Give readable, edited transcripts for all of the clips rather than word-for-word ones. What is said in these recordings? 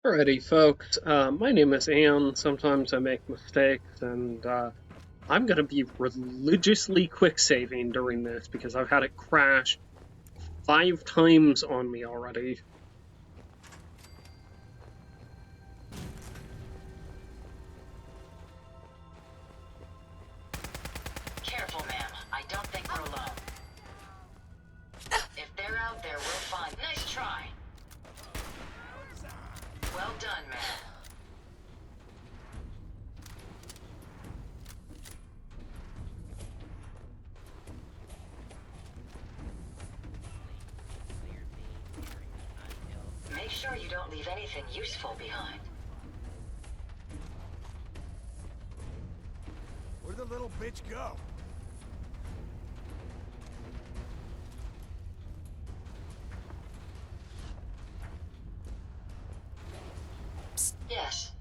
Alrighty, folks. My name is Ann. Sometimes I make mistakes, and I'm gonna be religiously quick saving during this because I've had it crash 5 times on me already. Careful, ma'am. I don't think we're alone. If they're out there, we'll find. Nice try. Well done, ma'am. Make sure you don't leave anything useful behind. Where'd the little bitch go? Yes.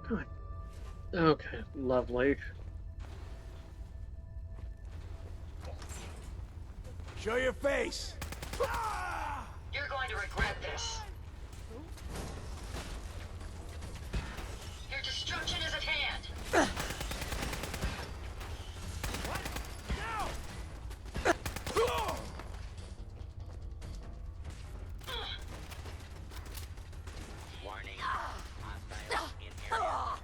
God. Okay, lovely. Show your face! You're going to regret this. Your destruction is at hand. Warning. Hostiles in area.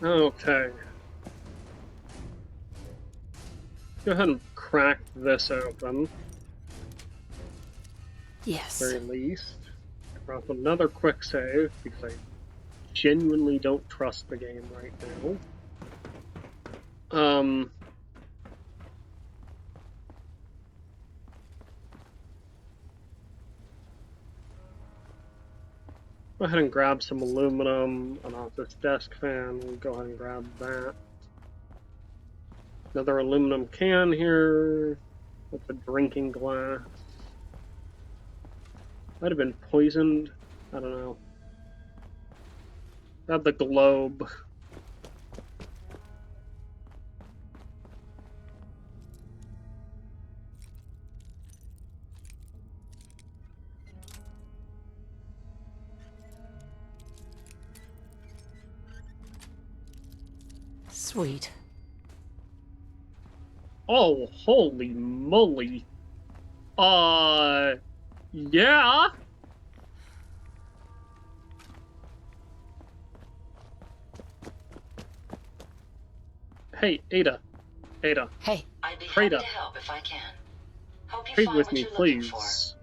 Okay. Go ahead and crack this open, Yes. very least. Drop another quick save because I genuinely don't trust the game right now. Go ahead and grab some aluminum, and off this desk fan, we'll go ahead and grab that. Another aluminum can here, with a drinking glass. Might have been poisoned, I don't know. Grab the globe. Sweet. Oh, holy moly. Yeah? Hey, Ada. Ada. Hey. I'd be Trade happy up. to help if I can. Hope you Trade find with what me, you're looking for. please.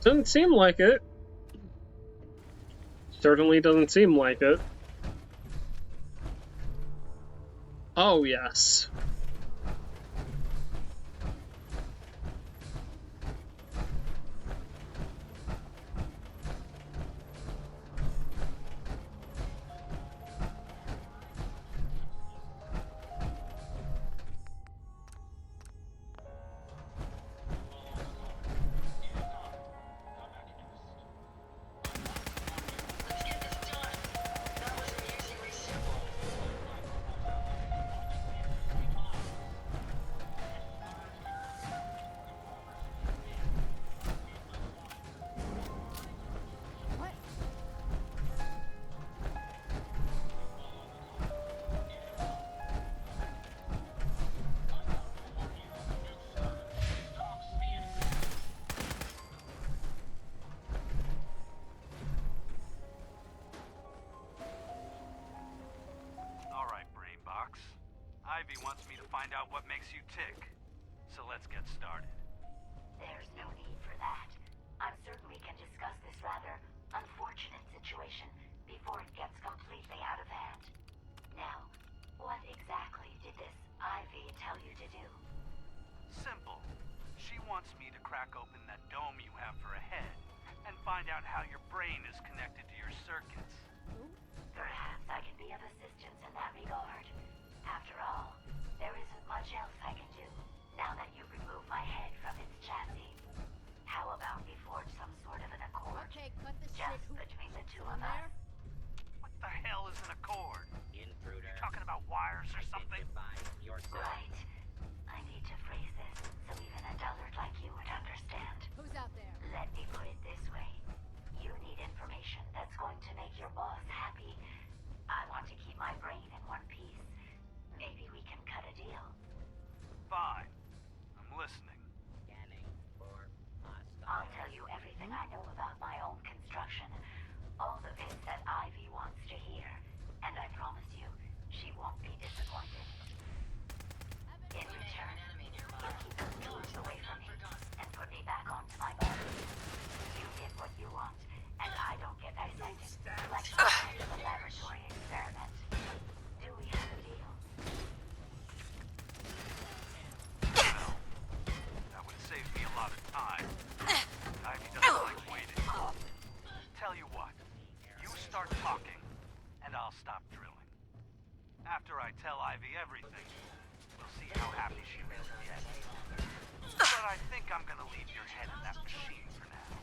Doesn't seem like it. Certainly doesn't seem like it. Oh, yes. Let's get this done. That was amusingly simple. Ivy wants me to find out what makes you tick. So let's get started. There's no need for that. I'm certain we can discuss this rather unfortunate situation before it gets completely out of hand. Now, what exactly did this Ivy tell you to do? Simple. She wants me to crack open that dome you have for a head and find out how your brain is connected to your circuits. Perhaps I can be of assistance in that regard. After all, there isn't much else I can do now that you've removed my head from its chassis. How about we forge some sort of an accord? Okay, cut the shit. Just between the two of us. What the hell is an accord? Intruder. Talking about wires or something? Identify yourself. Right. I need to phrase this so even a dullard like you would understand. Who's out there? Let me put it this way. You need information that's going to make your boss happy. I want to keep my brain in one piece. Maybe we can cut a deal. Fine. I'm listening. Scanning for hostile. I'll tell you everything I know about my own construction. All of it that Ivy wants to hear. And I promise you, she won't be disappointed. In We may have return, an enemy nearby. you'll keep those tools away from me and put me back onto my body. You get what you want, and I don't get dissected like some kind of a laboratory experiment. Do we have a deal? That would save me a lot of time. Ivy doesn't like waiting. Tell you what, you start talking, and I'll stop drilling. After I tell Ivy everything, we'll see how happy she really gets. But I think I'm gonna leave your head in that machine for now.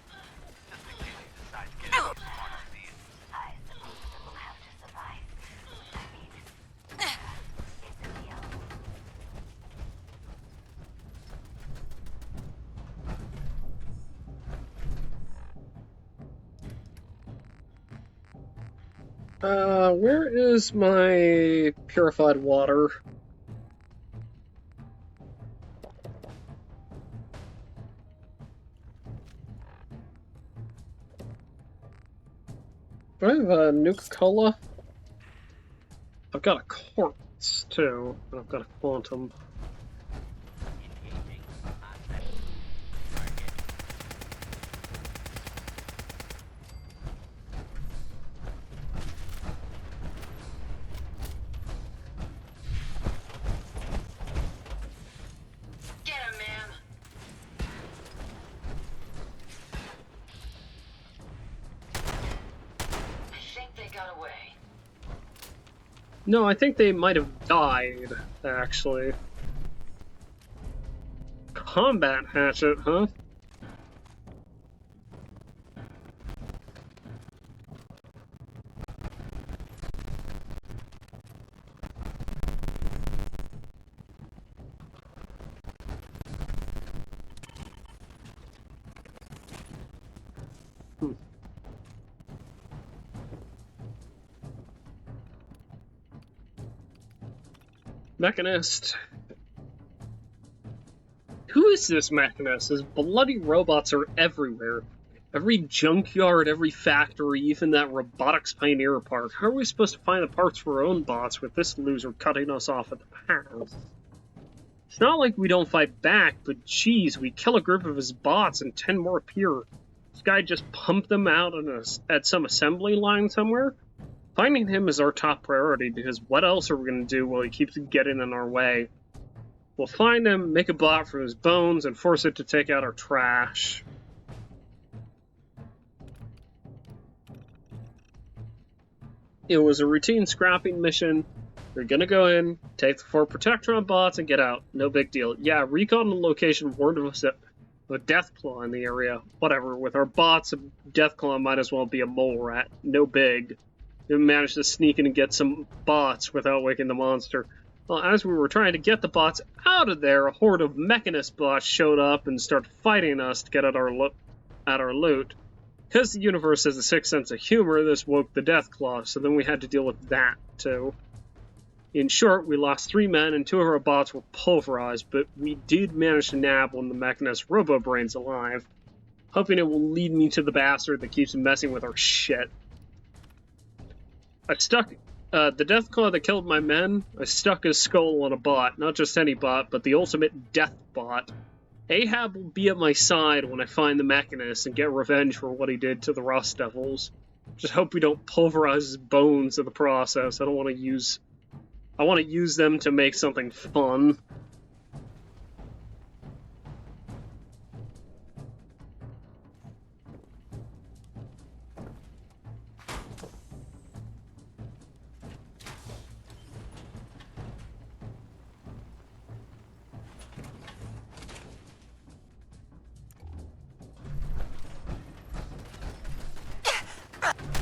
Just in case you decide to get any smart ideas. I suppose it will have to suffice. I mean, it's a deal. Where is my purified water? Do I have a Nuka-Cola? I've got a quartz, too, and I've got a quantum. Engaging hostile. Target. Get him, ma'am. I think they got away. No, I think they might have died, actually. Combat hatchet, huh? Mechanist. Who is this Mechanist? His bloody robots are everywhere. Every junkyard, every factory, even that robotics pioneer park. How are we supposed to find the parts for our own bots with this loser cutting us off at the pass? It's not like we don't fight back, but geez, we kill a group of his bots and 10 more appear. This guy just pumped them out at some assembly line somewhere? Finding him is our top priority, because what else are we going to do while he keeps getting in our way? We'll find him, make a bot from his bones, and force it to take out our trash. It was a routine scrapping mission. We're gonna go in, take the 4 Protectron bots, and get out. No big deal. Yeah, recon the location warned us of a Deathclaw in the area. Whatever, with our bots, a Deathclaw might as well be a mole rat. No big. We managed to sneak in and get some bots without waking the monster. Well, as we were trying to get the bots out of there, a horde of Mechanist bots showed up and started fighting us to get at our loot. Because the universe has a sixth sense of humor, this woke the Deathclaw, so then we had to deal with that, too. In short, we lost 3 men and 2 of our bots were pulverized, but we did manage to nab one of the Mechanist robobrains alive, hoping it will lead me to the bastard that keeps messing with our shit. The death claw that killed my men, I stuck his skull on a bot. Not just any bot, but the ultimate death bot. Ahab will be at my side when I find the Mechanist and get revenge for what he did to the Rust Devils. Just hope we don't pulverize his bones in the process. I want to use them to make something fun.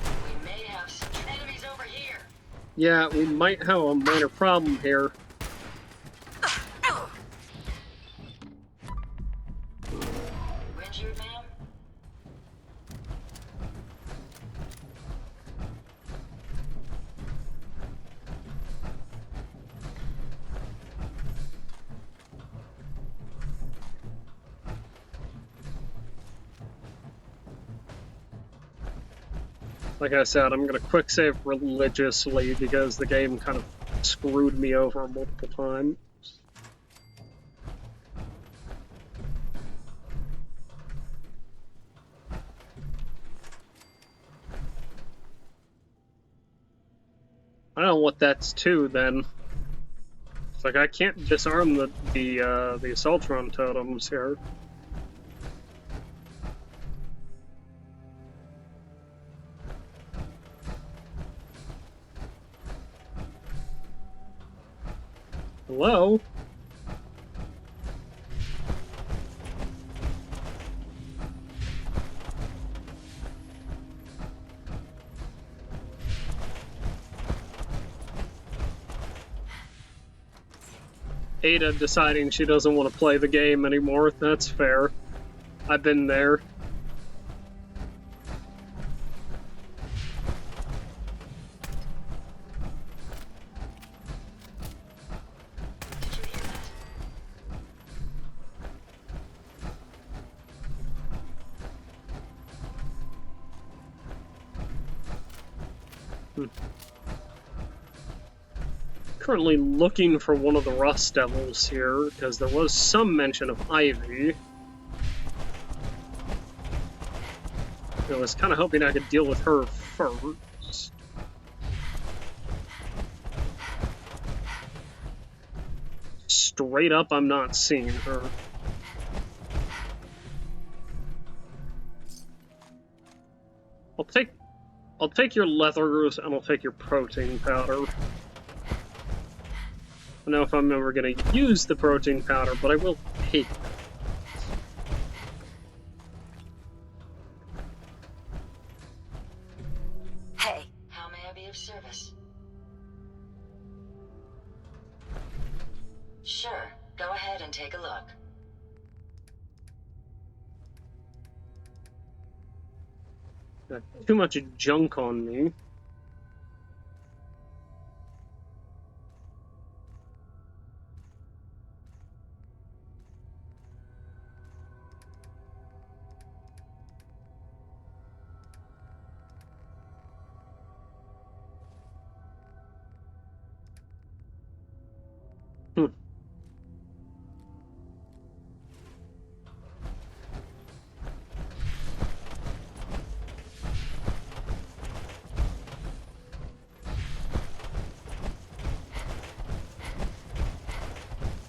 We may have some enemies over here. Yeah, we might have a minor problem here. You injured, ma'am? Like I said, I'm gonna quick save religiously because the game kind of screwed me over multiple times. I don't know what that's to then. It's like I can't disarm the Assaultron totems here. Hello? Ada deciding she doesn't want to play the game anymore. That's fair. I've been there. Did you hear that? Currently looking for one of the Rust Devils here, because there was some mention of Ivy. I was kind of hoping I could deal with her first. Straight up, I'm not seeing her. I'll take your leathers and I'll take your protein powder. I don't know if I'm ever gonna use the protein powder, but I will take it. Hey. How may I be of service? Sure. Go ahead and take a look. Got too much junk on me.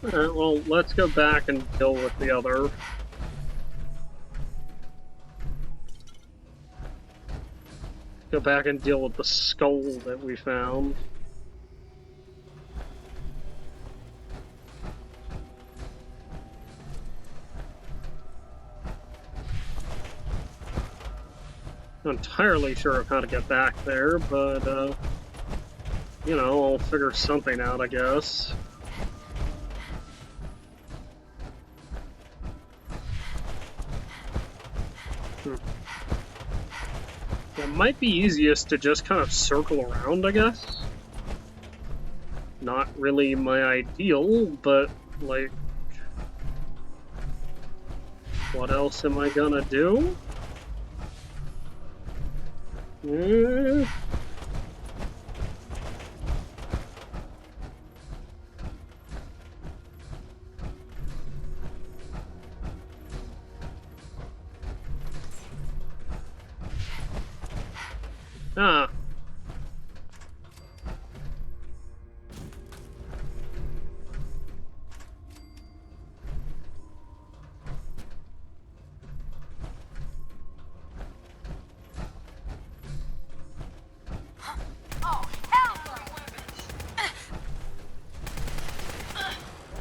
Alright, well, let's go back and deal with the other. Go back and deal with the skull that we found. Not entirely sure of how to get back there, but, you know, I'll figure something out, I guess. It might be easiest to just kind of circle around, I guess. Not really my ideal, but, like, what else am I gonna do? Ah. Oh, hell no!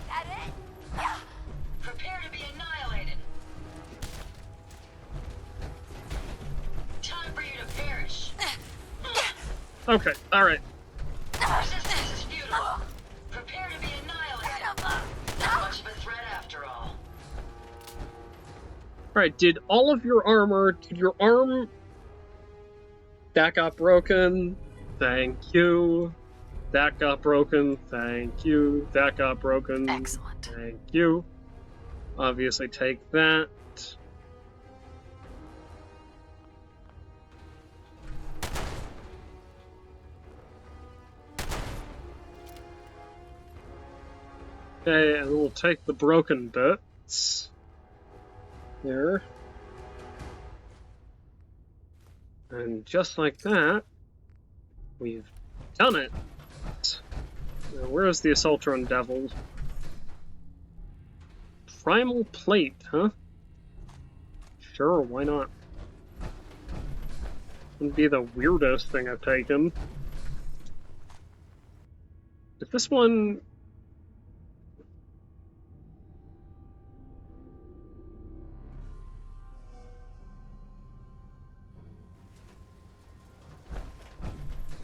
That it? Yeah. Prepare to be annihilated. Time for you to perish. Okay, alright. Resistance is futile. Prepare to be annihilated. Not much of a threat after all. Alright, did all of your armor, did your arm... That got broken. Thank you. That got broken. Thank you. That got broken. Excellent. Thank you. Obviously take that. Okay, and we'll take the broken bits. Here. And just like that, we've done it. Now, where's the Assaultron Devil? Primal plate, huh? Sure, why not? Wouldn't be the weirdest thing I've taken. If this one...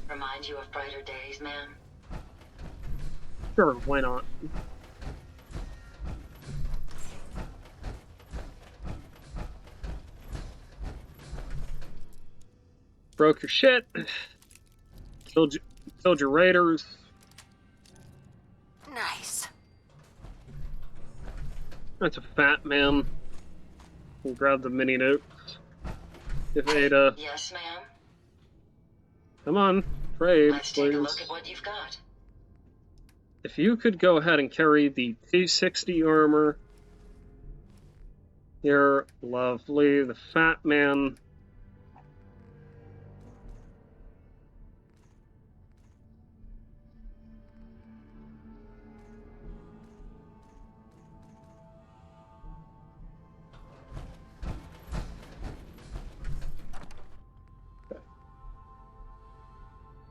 Remind you of brighter days, man? Sure, why not? Broke your shit. Killed your raiders. Nice. That's a fat man. We'll grab the mini nukes. If Ada... Yes, ma'am? Come on, trade, Let's take a please. look at what you've got. If you could go ahead and carry the T60 armor. You're lovely. The fat man.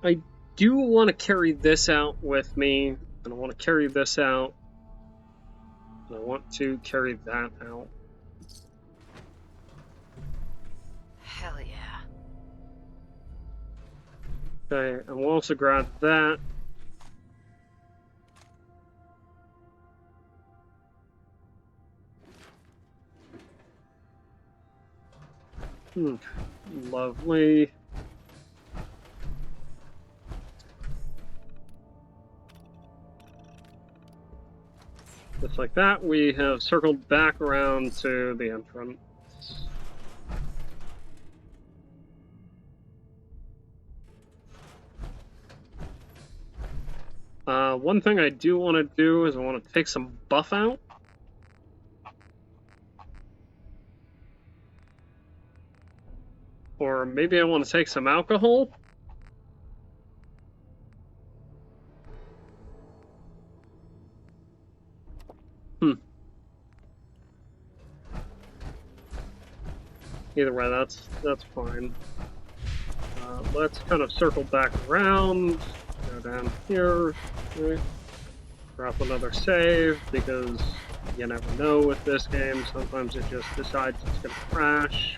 I do want to carry this out with me, and I want to carry this out, and I want to carry that out. Hell yeah. Okay, and we'll also grab that. Lovely. Just like that, we have circled back around to the entrance. One thing I do want to do is I want to take some buff out. Or maybe I want to take some alcohol. Either way, that's fine. Let's kind of circle back around, go down here, right? Drop another save, because you never know with this game. Sometimes it just decides it's gonna crash.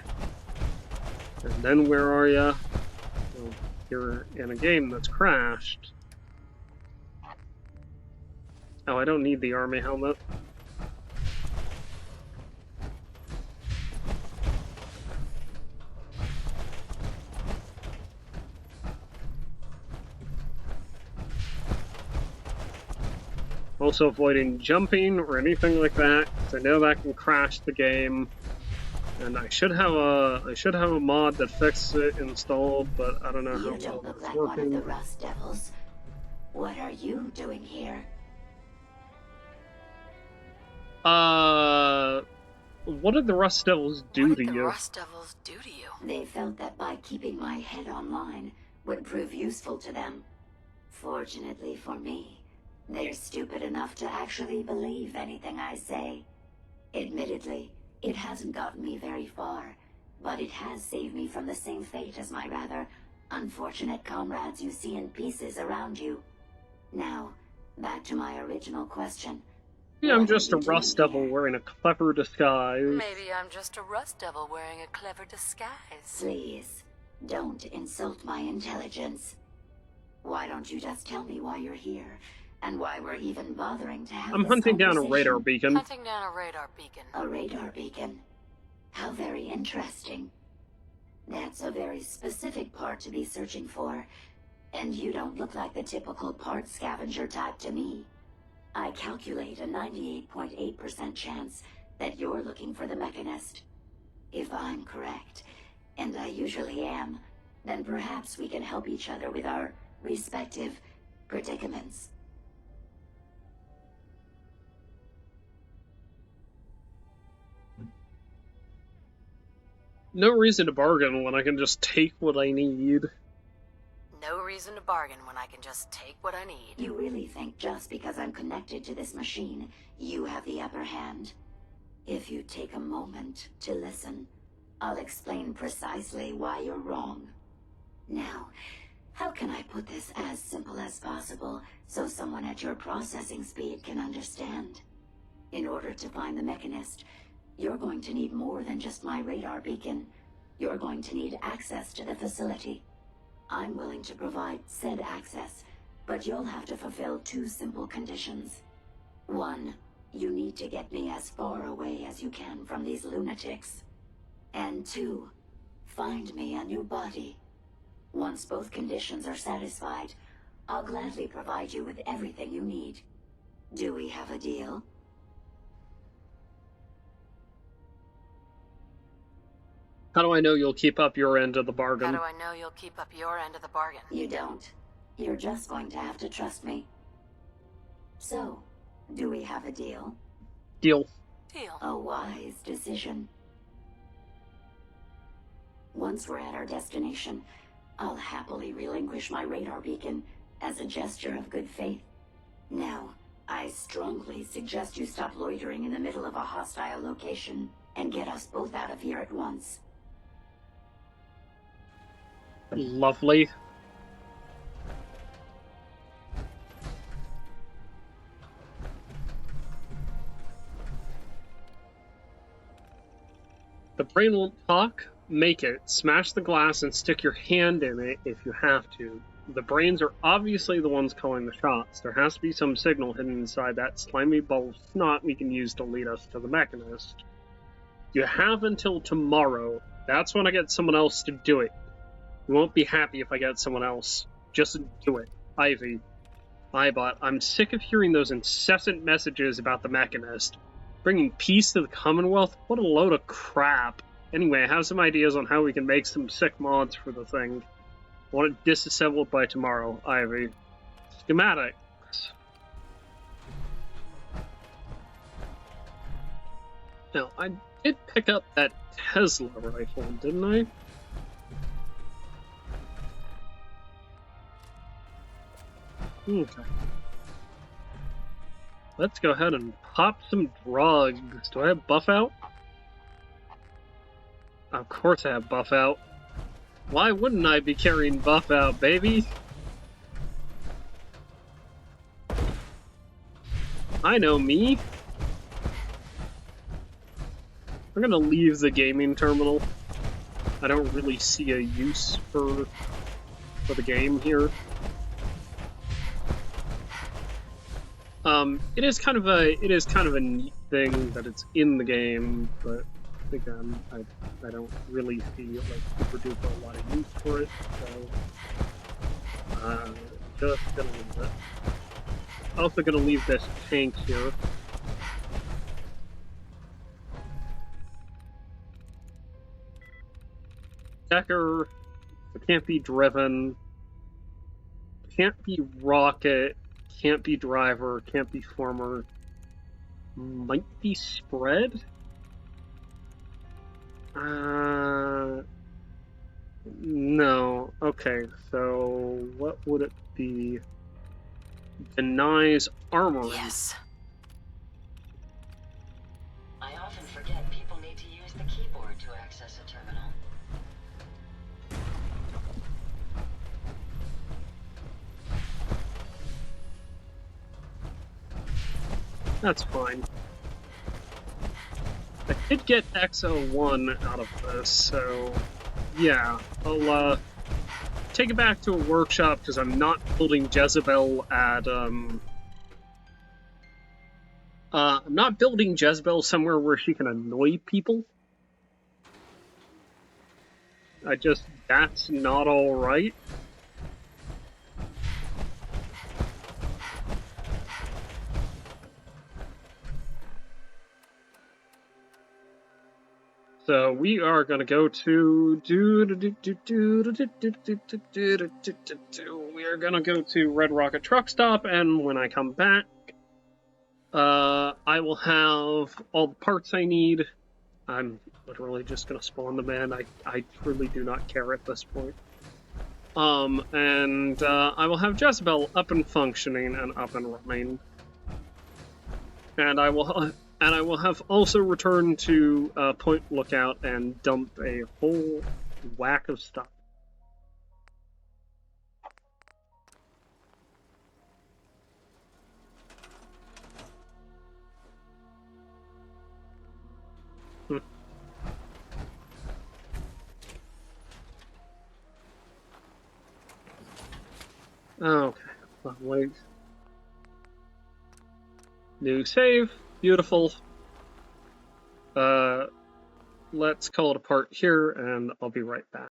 And then where are ya? Well, you're in a game that's crashed. Oh, I don't need the army helmet. Also avoiding jumping or anything like that, because I know that can crash the game. And I should have a mod that fixes it installed, but I don't know how You well don't look it's like one of working. the Rust Devils. What are you doing here? What did the Rust Devils do What to did the you? Rust Devils do to you? They felt that by keeping my head online would prove useful to them. Fortunately for me, they're stupid enough to actually believe anything I say. Admittedly, it hasn't gotten me very far, but it has saved me from the same fate as my rather unfortunate comrades you see in pieces around you. Now, back to my original question. Yeah, I'm What are just a you doing Rust Devil here? wearing a clever disguise. Maybe I'm just a Rust Devil wearing a clever disguise. Please, don't insult my intelligence. Why don't you just tell me why you're here, and why we're even bothering to have I'm this hunting down a radar conversation? beacon. Hunting down a radar beacon. A radar beacon. How very interesting. That's a very specific part to be searching for, and you don't look like the typical part scavenger type to me. I calculate a 98.8% chance that you're looking for the Mechanist. If I'm correct, and I usually am, then perhaps we can help each other with our respective predicaments. No reason to bargain when I can just take what I need. No reason to bargain when I can just take what I need. You really think just because I'm connected to this machine, you have the upper hand? If you take a moment to listen, I'll explain precisely why you're wrong. Now, how can I put this as simple as possible so someone at your processing speed can understand? In order to find the Mechanist, you're going to need more than just my radar beacon. You're going to need access to the facility. I'm willing to provide said access, but you'll have to fulfill two simple conditions. One, you need to get me as far away as you can from these lunatics. And two, find me a new body. Once both conditions are satisfied, I'll gladly provide you with everything you need. Do we have a deal? How do I know you'll keep up your end of the How bargain? do I know you'll keep up your end of the bargain? You don't. You're just going to have to trust me. So, do we have a deal? Deal. Deal. A wise decision. Once we're at our destination, I'll happily relinquish my radar beacon as a gesture of good faith. Now, I strongly suggest you stop loitering in the middle of a hostile location and get us both out of here at once. Lovely. The brain won't talk? Make it. Smash the glass and stick your hand in it if you have to. The brains are obviously the ones calling the shots. There has to be some signal hidden inside that slimy ball of snot we can use to lead us to the Mechanist. You have until tomorrow. That's when I get someone else to do it. You won't be happy if I get someone else. Just do it. Ivy. Ibot, I'm sick of hearing those incessant messages about the Mechanist. Bringing peace to the Commonwealth? What a load of crap. Anyway, I have some ideas on how we can make some sick mods for the thing. I want it disassembled by tomorrow, Ivy. Schematics. Now, I did pick up that Tesla rifle, didn't I? Okay. Let's go ahead and pop some drugs. Do I have buff out? Of course I have buff out. Why wouldn't I be carrying buff out, baby? I know me. I'm gonna leave the gaming terminal. I don't really see a use for the game here. It is kind of a neat thing that it's in the game, but again, I don't really see like super duper a lot of use for it, so just gonna leave it. Also gonna leave this tank here. Decker, it can't be driven, can't be rocket, can't be driver, can't be former, might be spread? No. Okay, so what would it be? Denies armory. Yes. I often forget people need to use the keyboard to access a terminal. That's fine. I did get XO1 out of this, so yeah, I'll take it back to a workshop because I'm not building Jezebel at I'm not building Jezebel somewhere where she can annoy people. That's not alright. So we are gonna go to we are gonna go to Red Rocket Truck Stop, and when I come back, I will have all the parts I need. I'm literally just gonna spawn them in. I truly do not care at this point. And I will have Jezebel up and functioning and up and running. And I will have also returned to Point Lookout and dump a whole whack of stuff. Okay, wait. New save, beautiful. Let's call it apart here, and I'll be right back.